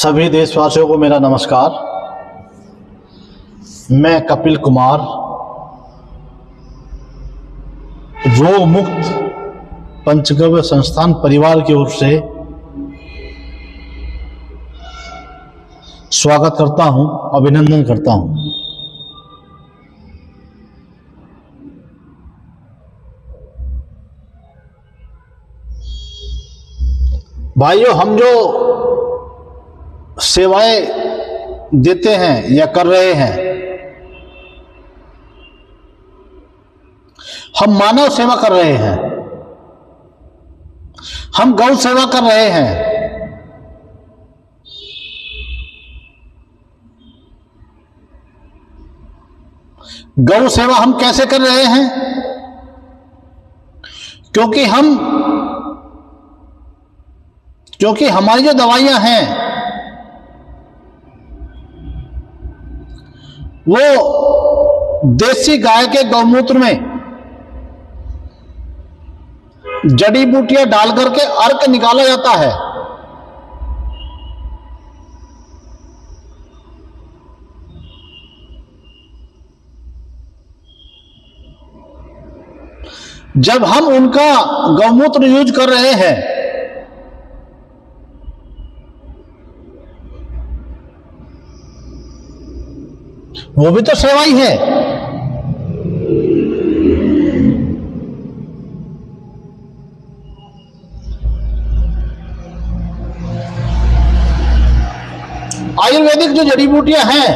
सभी देशवासियों को मेरा नमस्कार। मैं कपिल कुमार रोग मुक्त पंचगव्य संस्थान परिवार की ओर से स्वागत करता हूं, अभिनंदन करता हूं। भाइयों, हम जो सेवाएं देते हैं या कर रहे हैं, हम मानव सेवा कर रहे हैं, हम गौ सेवा कर रहे हैं। गौ सेवा हम कैसे कर रहे हैं? क्योंकि हमारी जो दवाइयां हैं वो देसी गाय के गौमूत्र में जड़ी बूटियां डाल करके अर्क निकाला जाता है। जब हम उनका गौमूत्र यूज कर रहे हैं वो भी तो सेवा ही है। आयुर्वेदिक जो जड़ी बूटियां हैं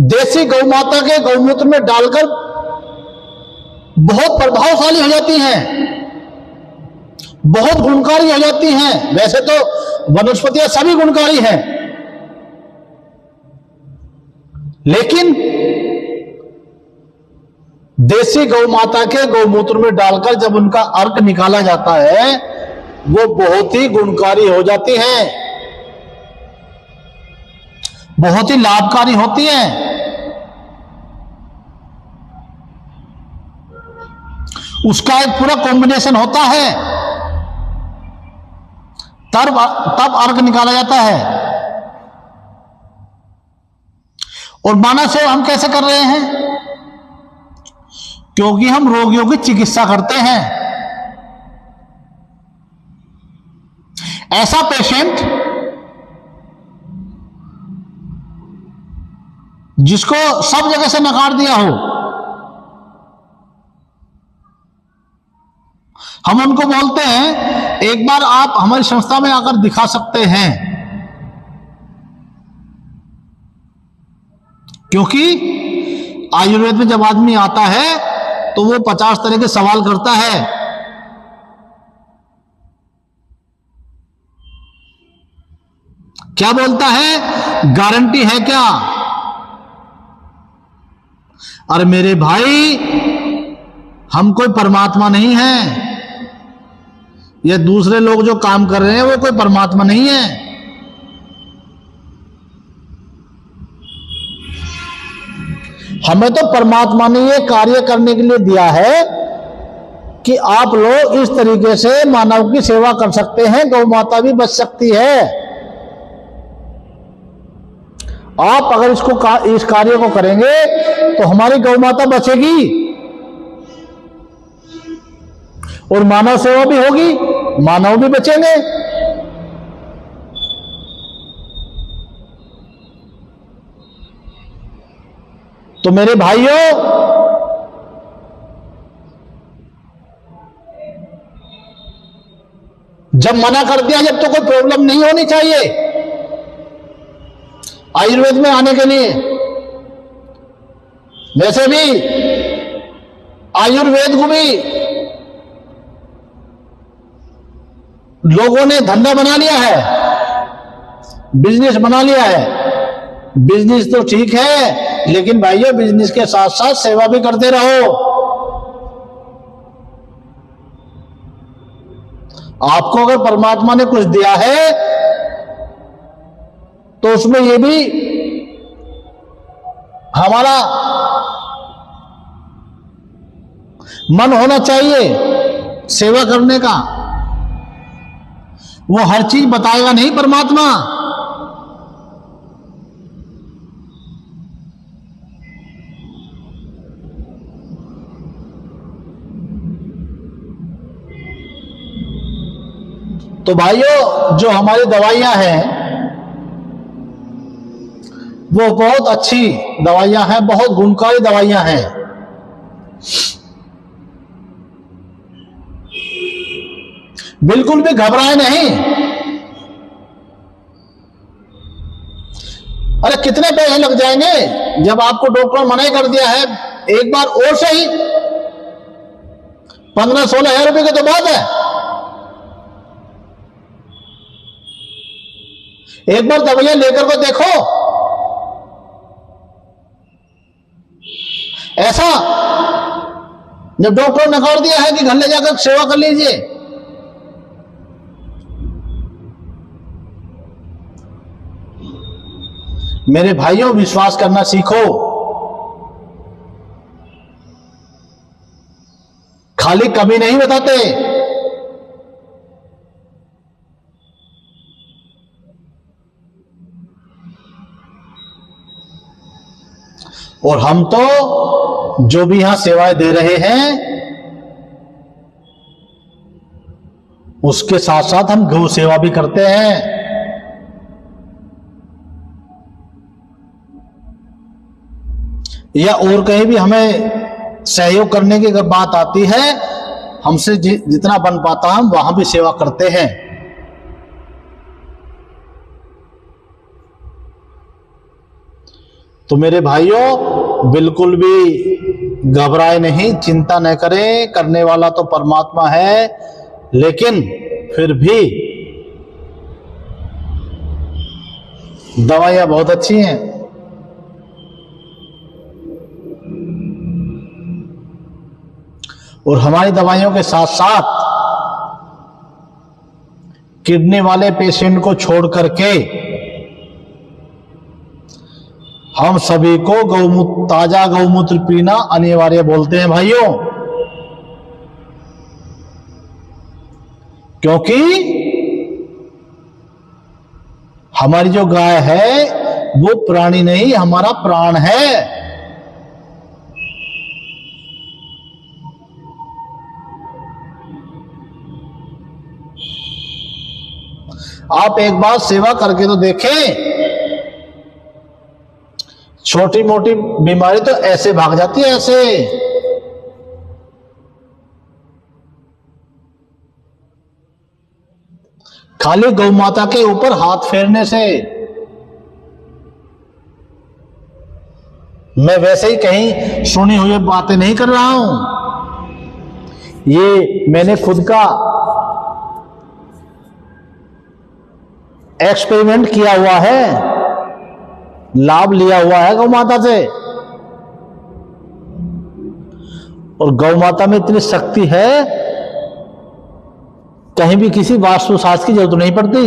देसी गौ माता के गौमूत्र में डालकर बहुत प्रभावशाली हो जाती हैं, बहुत गुणकारी हो जाती हैं। वैसे तो वनस्पतियां सभी गुणकारी हैं, लेकिन देसी गौ माता के गौमूत्र में डालकर जब उनका अर्क निकाला जाता है वो बहुत ही गुणकारी हो जाती है, बहुत ही लाभकारी होती है। उसका एक पूरा कॉम्बिनेशन होता है, तब अर्क निकाला जाता है। और मानव सेवा हम कैसे कर रहे हैं? क्योंकि हम रोगियों की चिकित्सा करते हैं। ऐसा पेशेंट जिसको सब जगह से नकार दिया हो, हम उनको बोलते हैं एक बार आप हमारी संस्था में आकर दिखा सकते हैं। क्योंकि आयुर्वेद में जब आदमी आता है तो वो 50 तरह के सवाल करता है। क्या बोलता है? गारंटी है क्या? अरे मेरे भाई, हम कोई परमात्मा नहीं है, ये दूसरे लोग जो काम कर रहे हैं वो कोई परमात्मा नहीं है। हमें तो परमात्मा ने ये कार्य करने के लिए दिया है कि आप लोग इस तरीके से मानव की सेवा कर सकते हैं, गौ माता भी बच सकती है। आप अगर इस कार्य को करेंगे तो हमारी गौ माता बचेगी और मानव सेवा भी होगी, मानव भी बचेंगे। तो मेरे भाइयों, जब मना कर दिया, जब तो कोई प्रॉब्लम नहीं होनी चाहिए आयुर्वेद में आने के लिए। वैसे भी आयुर्वेद को भी लोगों ने धंधा बना लिया है, बिजनेस बना लिया है। बिजनेस तो ठीक है, लेकिन भाइयों बिजनेस के साथ साथ सेवा भी करते रहो। आपको अगर परमात्मा ने कुछ दिया है तो उसमें ये भी हमारा मन होना चाहिए सेवा करने का। वो हर चीज बताएगा नहीं परमात्मा। तो भाइयों, जो हमारी दवाइयां हैं वो बहुत अच्छी दवाइयां हैं, बहुत गुणकारी दवाइयां हैं। बिल्कुल भी घबराए नहीं। अरे कितने पैसे लग जाएंगे जब आपको डॉक्टर मना कर दिया है एक बार और सही, 15-16 हजार रुपए की तो बात है। एक बार दवाइयां लेकर को देखो। ऐसा जब डॉक्टर ने नकार दिया है कि घर ले जाकर सेवा कर लीजिए, मेरे भाइयों विश्वास करना सीखो। खाली कमी नहीं बताते। और हम तो जो भी यहां सेवाएं दे रहे हैं उसके साथ साथ हम गौ सेवा भी करते हैं। या और कहीं भी हमें सहयोग करने की अगर बात आती है, हमसे जितना बन पाता हम वहां भी सेवा करते हैं। तो मेरे भाइयों बिल्कुल भी घबराए नहीं, चिंता न करें। करने वाला तो परमात्मा है, लेकिन फिर भी दवाइयां बहुत अच्छी हैं। और हमारी दवाइयों के साथ साथ किडनी वाले पेशेंट को छोड़ करके हम सभी को ताजा गौमूत्र पीना अनिवार्य बोलते हैं भाइयों। क्योंकि हमारी जो गाय है वो प्राणी नहीं, हमारा प्राण है। आप एक बार सेवा करके तो देखें। छोटी मोटी बीमारी तो ऐसे भाग जाती है, ऐसे। खाली गौ माता के ऊपर हाथ फेरने से। मैं वैसे ही कहीं सुनी हुई बातें नहीं कर रहा हूं, ये मैंने खुद का एक्सपेरिमेंट किया हुआ है, लाभ लिया हुआ है गौ माता से। और गौ माता में इतनी शक्ति है, कहीं भी किसी वास्तु शास्त्र की जरूरत नहीं पड़ती।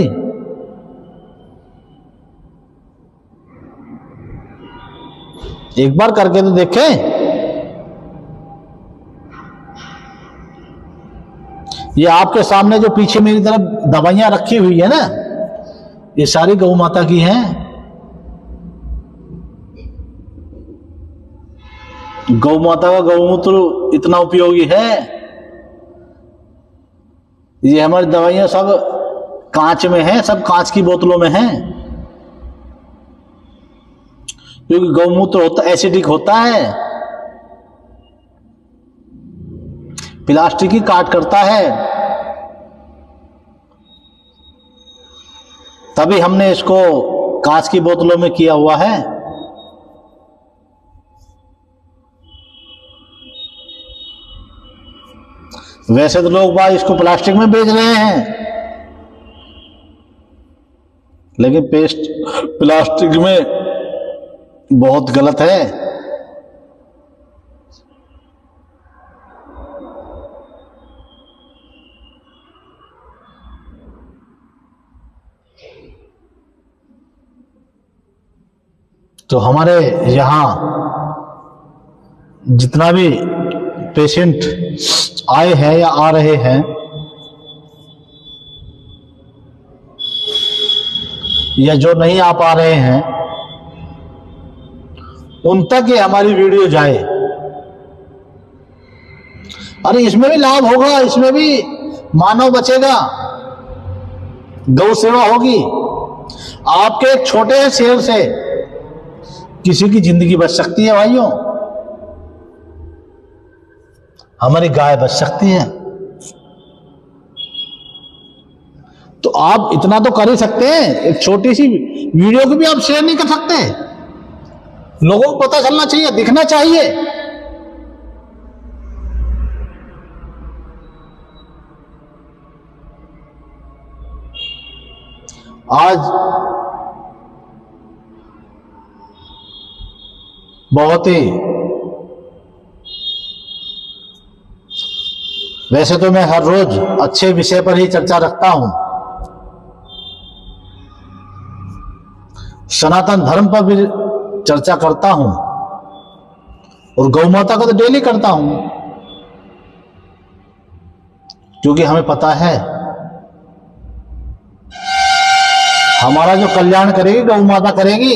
एक बार करके तो देखें। ये आपके सामने जो पीछे मेरी तरफ दवाइयां रखी हुई है ना, ये सारी गौ माता की हैं। गौ माता का गौमूत्र इतना उपयोगी है। ये हमारी दवाइयां सब कांच में हैं, सब कांच की बोतलों में हैं, क्योंकि गौमूत्र होता एसिडिक होता है, प्लास्टिक की काट करता है। तभी हमने इसको कांच की बोतलों में किया हुआ है। वैसे तो लोग बाग इसको प्लास्टिक में बेच रहे हैं, लेकिन प्लास्टिक में बहुत गलत है। तो हमारे यहां जितना भी पेशेंट आए हैं या आ रहे हैं, या जो नहीं आ पा रहे हैं उन तक ये हमारी वीडियो जाए। अरे इसमें भी लाभ होगा, इसमें भी मानव बचेगा, गौ सेवा होगी। आपके एक छोटे शेर से किसी की जिंदगी बच सकती है भाइयों, हमारी गाय बच सकती है। तो आप इतना तो कर ही सकते हैं, एक छोटी सी वीडियो को भी आप शेयर नहीं कर सकते? लोगों को पता चलना चाहिए, दिखना चाहिए। आज बहुत ही, वैसे तो मैं हर रोज अच्छे विषय पर ही चर्चा रखता हूं, सनातन धर्म पर भी चर्चा करता हूं और गौ माता को तो डेली करता हूं, क्योंकि हमें पता है हमारा जो कल्याण करेगी गौ माता करेगी।